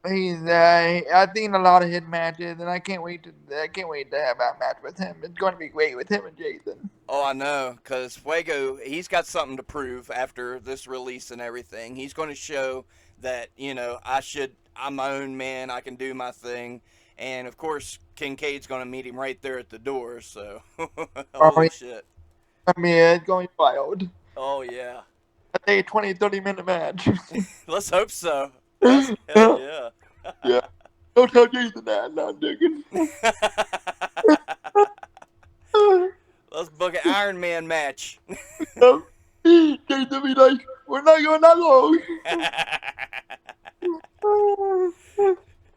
I've seen a lot of his matches, and I can't wait to have that match with him. It's going to be great with him and Jason. Oh, I know, because Fuego, he's got something to prove after this release and everything. He's going to show that, I'm my own man, I can do my thing. And of course, Kincaid's going to meet him right there at the door, so Oh, holy shit. I mean, it's going to be wild. Oh, yeah. I think a 20, 30 minute match. Let's hope so. Hell yeah. Yeah. Don't tell Jason that. No, I'm digging. Let's book an Iron Man match. Jason be like, we're not going that long.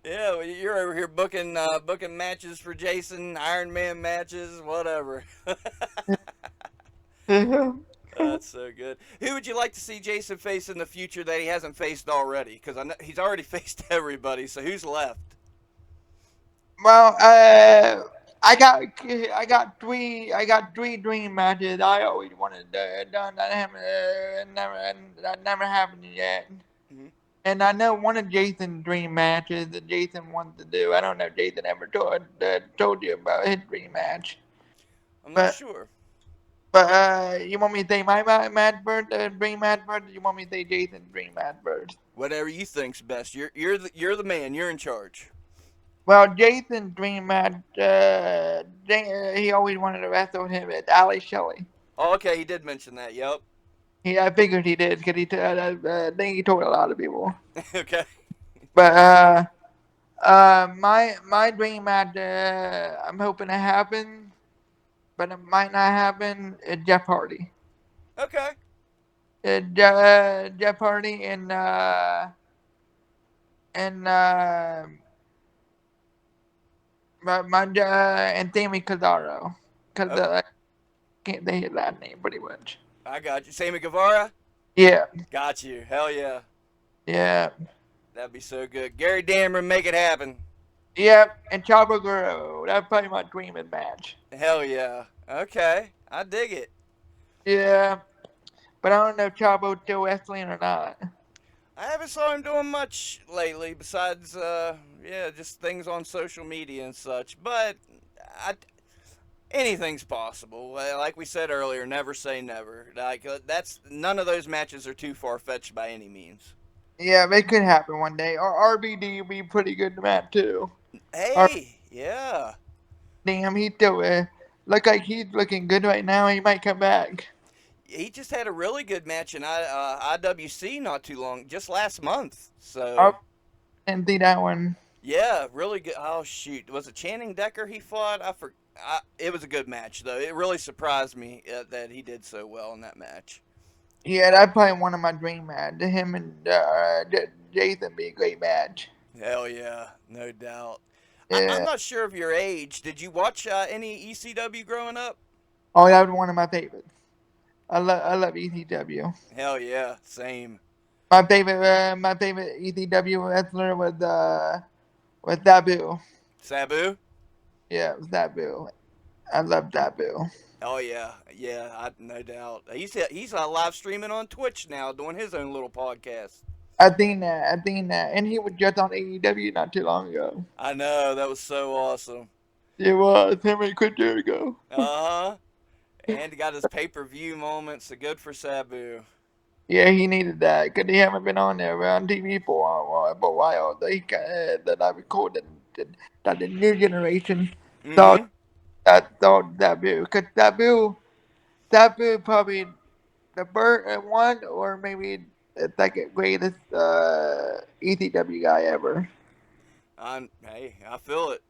Yeah, well, you're over here booking matches for Jason, Iron Man matches, whatever. That's so good. Who would you like to see Jason face in the future that he hasn't faced already? Because I know he's already faced everybody. So who's left? Well, I got three dream matches I always wanted done. That haven't that never happened yet. Mhm. And I know one of Jason's dream matches that Jason wants to do. I don't know if Jason ever told you about his dream match. I'm not But sure. you want me to say my Mad Bird, Dream Mad Bird? Or you want me to say Jason Dream Mad Bird? Whatever you think's best. You're the man. You're in charge. Well, Jason Dream Mad, he always wanted to wrestle with him at Ali Shelley. Oh, okay, he did mention that. Yep. I figured he did because I think he told a lot of people. Okay. But my dream match, I'm hoping it happens, but it might not happen. Jeff Hardy, Okay. Jeff Hardy and and Sammy Cesaro, because Oh, I can't say his last name pretty much. I got you. Sammy Guevara. Yeah, Got you. Hell yeah. yeah, That'd be so good. Gary Dameron, make it happen. yeah, and Chavo Guerrero. That's probably my dreaming match. Hell yeah. Okay. I dig it. Yeah, but I don't know if Chavo's still wrestling or not. I haven't saw him doing much lately besides yeah, just things on social media and such. But I, anything's possible. Like we said earlier, never say never. Like that's none of those matches are too far fetched by any means. Yeah, it could happen one day. Or RBD would be pretty good in that too. Or Hey, yeah. damn, he still look like he's looking good right now. He might come back. He just had a really good match in IWC not too long, just last month. I So didn't see that one. yeah, really good. Oh shoot, was it Channing Decker he fought? It was a good match though. It really surprised me that he did so well in that match. Yeah, that's probably one of my dream matches. Him and Jason be a great match. Hell yeah, no doubt. I'm Yeah. not sure of your age. Did you watch any ECW growing up? Oh, that was one of my favorites. I love ECW. Hell yeah, same. My favorite ECW wrestler was Sabu. Sabu? Yeah, it was Sabu. I love Sabu. Oh yeah, yeah, no doubt. He's live streaming on Twitch now, doing his own little podcast. I think that, and he was just on AEW not too long ago. I know that was so awesome. It was him and Chris Jericho. Uh huh. And he got his pay per view moments. So good for Sabu. Yeah, he needed that because he haven't been on there on TV for a while. That I recorded that the new generation thought Mm-hmm. thought Sabu because Sabu probably the first one or maybe the second greatest ECW guy ever. Hey, I feel it.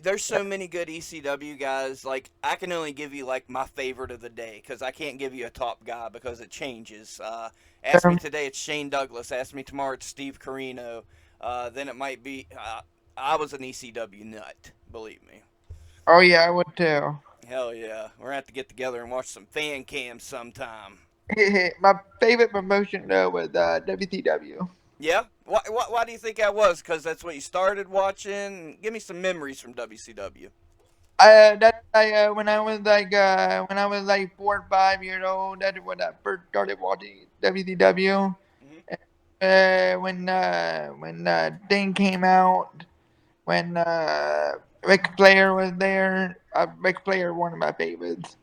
There's so many good ECW guys. Like I can only give you like my favorite of the day because I can't give you a top guy because it changes. Ask me Um, today, it's Shane Douglas. Ask me tomorrow, it's Steve Carino. Then it might be. I was an ECW nut. Believe me. oh yeah, I would too. Hell yeah, we're gonna have to get together and watch some fan cams sometime. My favorite promotion though was WCW. Yeah. Why do you think that was? Because that's what you started watching. Give me some memories from WCW. When I was like 4 or 5 years old. That's when I first started watching WCW. Hmm. When Thing came out, when Ric Flair was there. Ric Flair one of my favorites.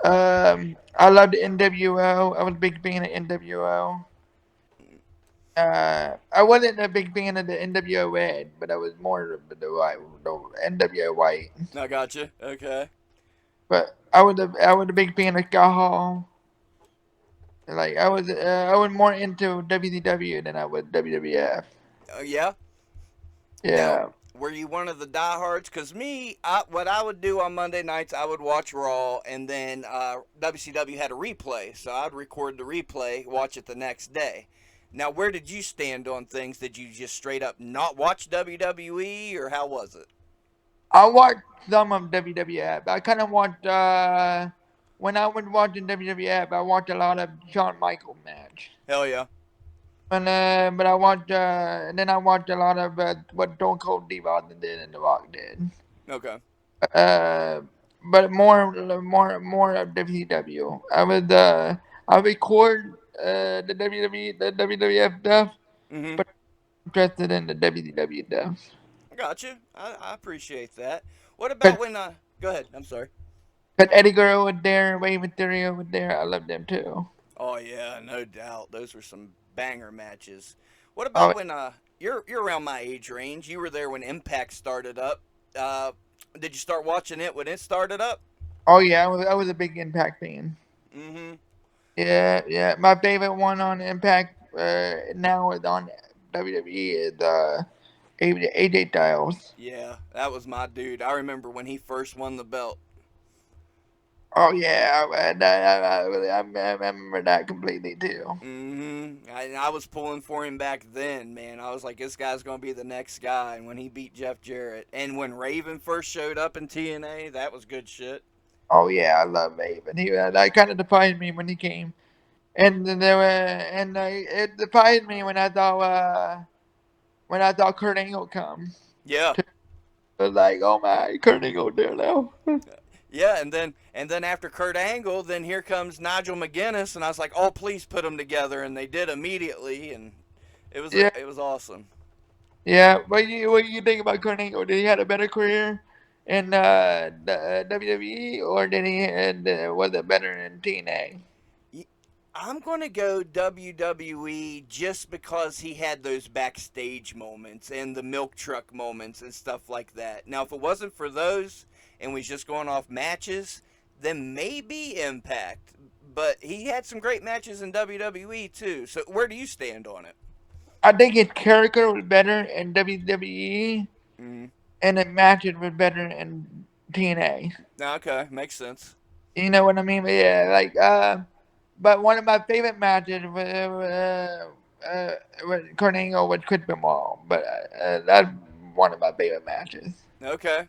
I loved NWO. I was a big fan of NWO. I wasn't a big fan of the NWO Red, but I was more of the NWO White. I got you. Okay. But I was a big fan of Scott Hall. Like I was more into WCW than I was WWF. Yeah. Now, Yeah. were you one of the diehards? Because me, what I would do on Monday nights, I would watch Raw, and then WCW had a replay, so I'd record the replay, watch it the next day. Now, where did you stand on things? Did you just straight up not watch WWE, or how was it? I watched some of WWF. I kind of watched when I was watching WWF, I watched a lot of Shawn Michaels match. Hell yeah. But I watched and then I watched a lot of what Stone Cold Steve Austin did and The Rock did. Okay. Uh, but more of WCW. I record the WWE the WWF stuff, Mm-hmm. but I'm interested in the WCW stuff. I got you. I appreciate that. What Cause, about when? Go ahead. I'm sorry. But Eddie Guerrero was there, Rey Mysterio was there. I love them too. Oh yeah, no doubt. Those were some banger matches. What Oh, about when you're around my age range? You were there when Impact started up. Uh, did you start watching it when it started up? oh yeah, I was a big Impact fan. Mm-hmm. Yeah, yeah. My favorite one on Impact now is on WWE is AJ Styles. Yeah, that was my dude. I remember when he first won the belt. Oh yeah, I remember that completely too. Mm-hmm. I was pulling for him back then, man. I was like, this guy's gonna be the next guy. And when he beat Jeff Jarrett, and when Raven first showed up in TNA, that was good shit. Oh yeah, I love Raven. He that kind of defied me when he came, and then there were it defied me when I thought Kurt Angle come. Yeah, I was like, oh my, Kurt Angle there now. yeah. And then after Kurt Angle, then here comes Nigel McGuinness, and I was like, oh please put them together, and they did immediately, and Yeah, it was awesome. yeah. What you think about Kurt Angle? Did he had a better career in the WWE, or did he was it better in TNA? I'm going to go WWE just because he had those backstage moments and the milk truck moments and stuff like that. Now, if it wasn't for those and we just going off matches, then maybe Impact. But he had some great matches in WWE too. So where do you stand on it? I think his character was better in WWE, Mm. and the matches was better in TNA. Okay, makes sense. You know what I mean? But yeah, like but one of my favorite matches was Kurt Angle with Chris Benoit. But that's one of my favorite matches. Okay.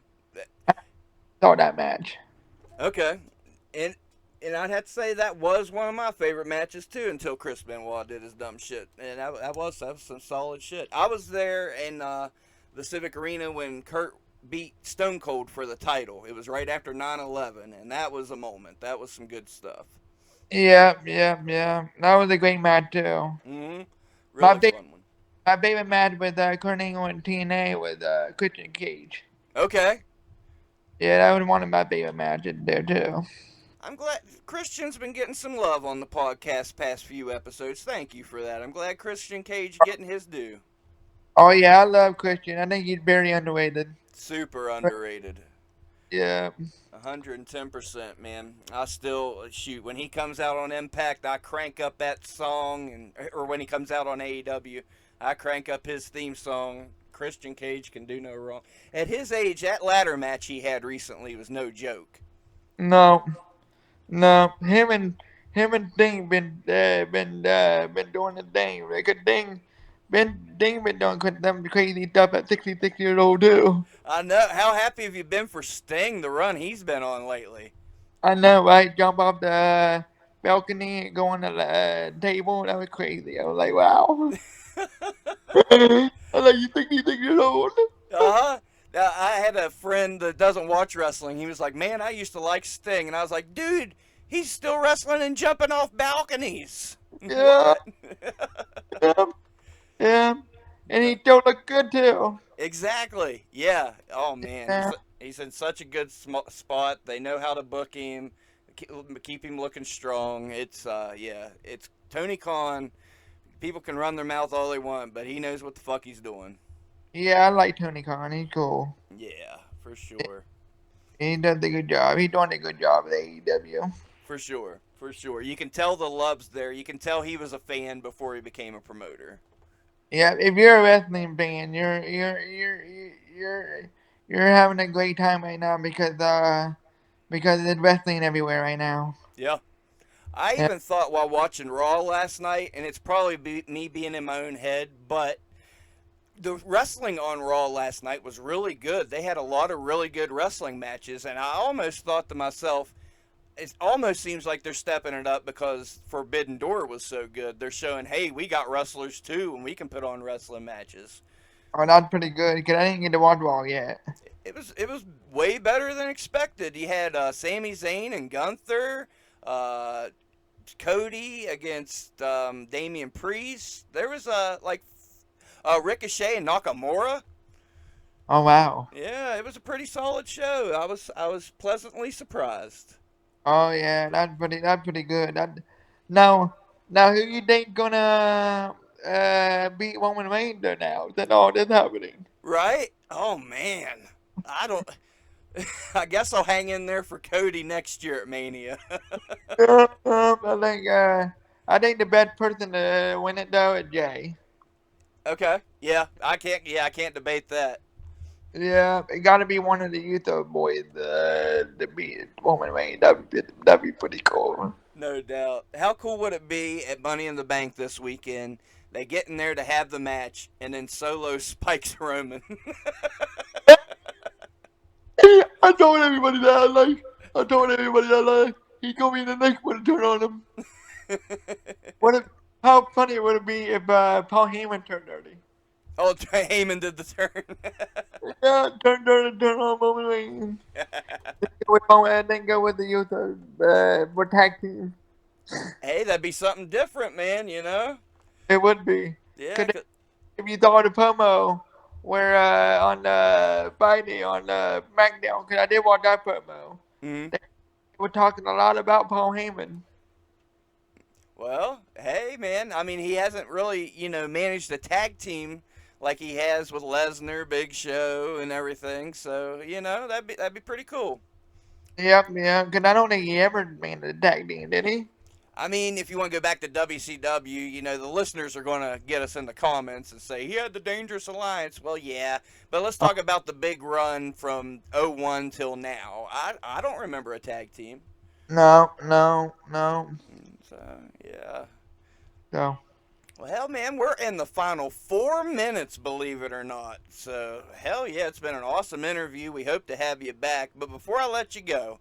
Saw that match. Okay. And I'd have to say that was one of my favorite matches too until Chris Benoit did his dumb shit. And that was some solid shit. I was there in the Civic Arena when Kurt beat Stone Cold for the title. It was right after 9/11, and that was a moment. That was some good stuff. Yeah, yeah, yeah. That was a great match too. Mm-hmm. My Really favorite, fun one. my favorite match with Kurt Angle and TNA was Christian Cage. Okay. Yeah, that was one of my favorite matches there too. I'm glad Christian's been getting some love on the podcast past few episodes. Thank you for that. I'm glad Christian Cage getting his due. Oh yeah, I love Christian. I think he's very underrated. Super underrated. Yeah. 110%, man. I still shoot when he comes out on Impact, I crank up that song, and or when he comes out on AEW, I crank up his theme song. Christian Cage can do no wrong. At his age, that ladder match he had recently was no joke. No, no. Him and Ding been doing the thing. Like a Ding been doing them crazy stuff at 66 years old too. I know. How happy have you been for Sting, the run he's been on lately? I know, right? Jump off the balcony and go on the table. That was crazy. I was like, wow. I was like, you 66 years old? Uh huh. I had a friend that doesn't watch wrestling. He was like, "Man, I used to like Sting," and I was like, "Dude, he's still wrestling and jumping off balconies." Yeah, What? yeah, yeah. And he still look good too. Exactly. Yeah. Oh man, Yeah. he's in such a good spot. They know how to book him, keep him looking strong. It's yeah. It's Tony Khan. People can run their mouth all they want, but he knows what the fuck he's doing. Yeah, I like Tony Khan. He's cool. Yeah, for sure. He does a good job. He's doing a good job at AEW. For sure. For sure. You can tell the love's there. You can tell he was a fan before he became a promoter. Yeah, if you're a wrestling fan, you're having a great time right now because there's wrestling everywhere right now. Yeah. I Yeah. even thought while watching Raw last night, and it's probably me being in my own head, but the wrestling on Raw last night was really good. They had a lot of really good wrestling matches, and I almost thought to myself, it almost seems like they're stepping it up because Forbidden Door was so good. They're showing, hey, we got wrestlers too, and we can put on wrestling matches. Oh, that's pretty good because I didn't get to watch Raw yet. It was way better than expected. You had Sami Zayn and Gunther, uh, Cody against Damian Priest. There was like Ricochet and Nakamura. Oh wow. Yeah, it was a pretty solid show. I was pleasantly surprised. Oh yeah, that's pretty good. Now now who you think gonna beat Roman Reigns there now that all this happening? Right? Oh man. I don't I guess I'll hang in there for Cody next year at Mania. I think the best person to win it though is Jay. Okay. Yeah, I can't debate that. Yeah, it got to be one of the Utah boys to beat Roman Reigns. That'd be pretty cool. No doubt. How cool would it be at Money in the Bank this weekend? They get in there to have the match, and then Solo spikes Roman. I told everybody that I told everybody that he told me the next one to turn on him. What if, how funny would it be if Paul Heyman turned dirty? Oh, Heyman did the turn. Yeah, turn dirty, turn on Roman Reigns. Then go with the Utah for tag team. Hey, that'd be something different, man, you know? It would be. Yeah. Cause if you saw the promo where on Friday on SmackDown, because I did watch that promo, Mhm. they were talking a lot about Paul Heyman. Well, hey, man. I mean, he hasn't really, managed a tag team like he has with Lesnar, Big Show, and everything. So, that'd be pretty cool. Yep, yeah, because I don't think he ever made a tag team, did he? I mean, if you want to go back to WCW, the listeners are going to get us in the comments and say he had the Dangerous Alliance. Well, yeah, but let's Oh, talk about the big run from '01 till now. I don't remember a tag team. no, no, no. So, yeah. So, Well, hell, man, we're in the final 4 minutes, believe it or not. So, hell yeah, it's been an awesome interview. We hope to have you back. But before I let you go,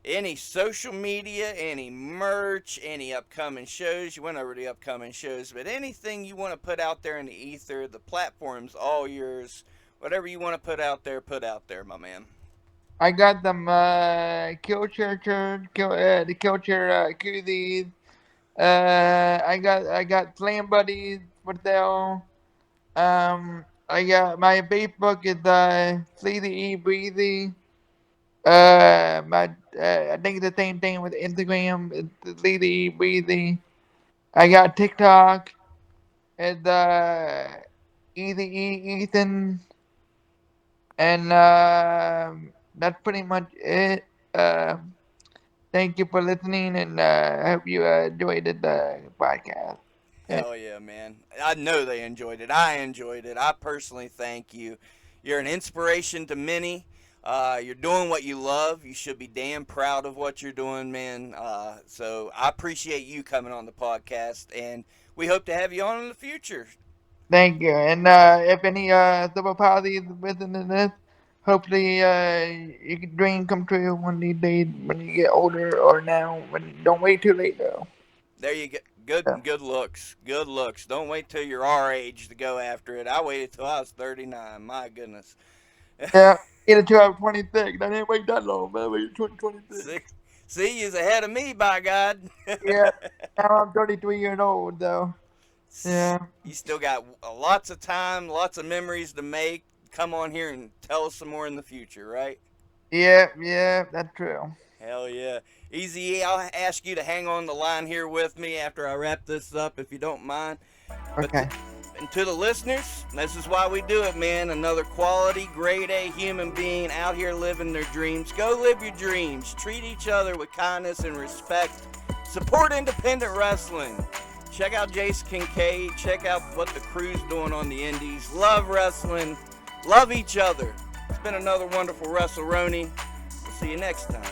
any social media, any merch, any upcoming shows, you went over the upcoming shows, but anything you want to put out there in the ether, the platform's all yours. Whatever you want to put out there, my man. I got them the Killchair koozies. I got Slam Buddies for sale. I got my Facebook is Sleezy E Breezy. I think the same thing with Instagram. It's Sleezy E Breezy. I got TikTok. It's Easy E Ethan, and that's pretty much it. Uh, Thank you for listening, and I hope you enjoyed the podcast. And Hell yeah, man. I know they enjoyed it. I enjoyed it. I personally thank you. You're an inspiration to many. You're doing what you love. You should be damn proud of what you're doing, man. So I appreciate you coming on the podcast, and we hope to have you on in the future. thank you. And if any super parties listening to this, hopefully your dream come true one of these days when you get older or now. When don't wait too late though. There you go. Yeah. Good looks. Good looks. Don't wait till you're our age to go after it. I waited till I was 39. My goodness. Yeah. Get it to 26. I didn't wait that long, but I waited 26. see, see, you's ahead of me, by God. Yeah. Now I'm 33 years old though. Yeah. You still got lots of time, lots of memories to make. Come on here and tell us some more in the future, right? Yeah. Yeah. That's true. Hell yeah. Easy E, I'll ask you to hang on the line here with me after I wrap this up, if you don't mind. But Okay. and to the listeners, this is why we do it, man. Another quality, grade A human being out here living their dreams. Go live your dreams. Treat each other with kindness and respect. Support independent wrestling. Check out Jason Kincaid. Check out what the crew's doing on the indies. Love wrestling. Love each other. It's been another wonderful WrestleRoni. We'll see you next time.